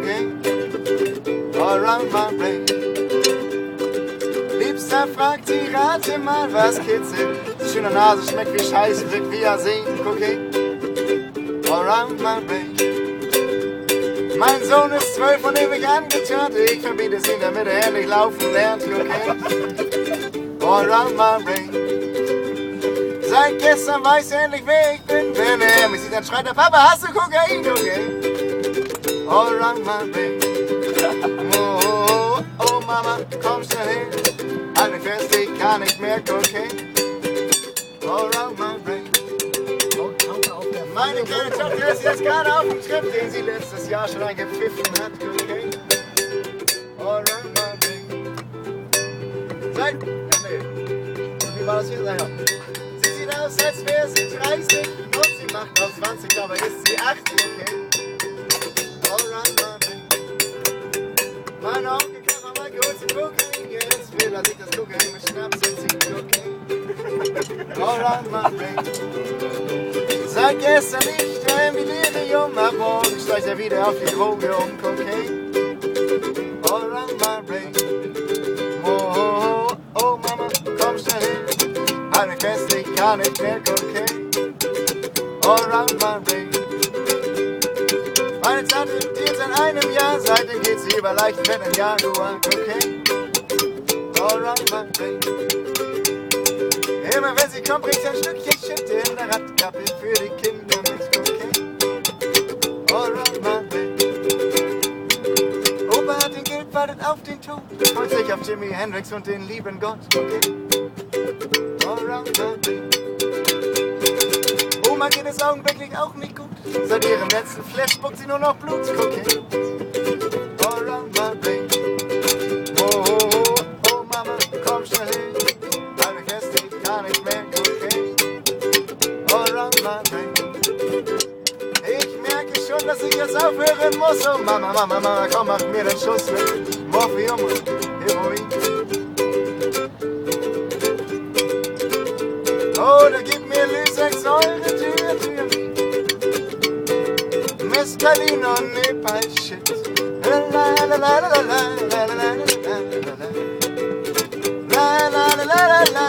Cocaine all around my brain. Liebster fragt sie, rate mal, was kitzelt. Die schöne Nase schmeckt wie Scheiße, wirkt wie Arsen. Cocaine all around my brain. Mein Sohn ist 12 und ewig angetörnt. Ich verbiete es ihm, damit er endlich laufen lernt. Cocaine all around my brain. Seit gestern weiß er endlich, wer ich bin. Wenn er mich sieht, dann schreit er, Papa, hast du Kokain? Cocaine all around my brain. Oh, oh, oh, Mama, komm schnell hin. Halt mich fest, ich kann nicht mehr. Cocaine all around my brain. Meine kleine Tochter ist jetzt gerade auf dem Trip, den sie letztes Jahr schon eingepfiffen hat. Cocaine all around my brain. Seit... nee. Wie war das hier? Naja. Sie sieht aus, als wäre sie 30 und sie macht aus 20, aber ist sie 80. Okay. All around my brain. Mein Onkel kann mal kurz ein Kokain, jetzt will er sich das Kokain mit Schnaps und zieht Cocaine all around my brain. Seit gestern nicht mehr im Delirium, ab morgen steigt er wieder auf die Droge um. Cocaine all around my brain. Oh, oh, oh, Mama, komm schnell hin. Halt mich fest, ich kann nicht mehr. Cocaine all around my brain. Meine Tante lebt seit einem Jahr, seitdem geht sie über leicht mit einem Jaguar. Cocaine all around my brain. Immer wenn sie kommt, bringt sie ein Stückchen Shit in der Radkappe für die Kinder mit Cocaine all around my brain. Opa hat den Geld, wartet auf den Tod, freut sich auf Jimi Hendrix und den lieben Gott. Cocaine all around my brain. Oma geht es augenblicklich auch nicht gut, seit ihrem letzten Flash spuckt sie nur noch Blut. Cocaine all around my brain. Oh, oh, oh, oh, Mama, komm schnell hin. Nicht mehr. Cocaine all around my brain. Ich merke schon, dass ich jetzt aufhören muss. Oh Mama, Mama, Mama, komm, mach mir den Schuss mit Morphium und Heroin. Oder gib mir Lysex-Säure-Thyrin, Mescalin und Nepal-Shit. La la la la la la la la la la la la la la la la la.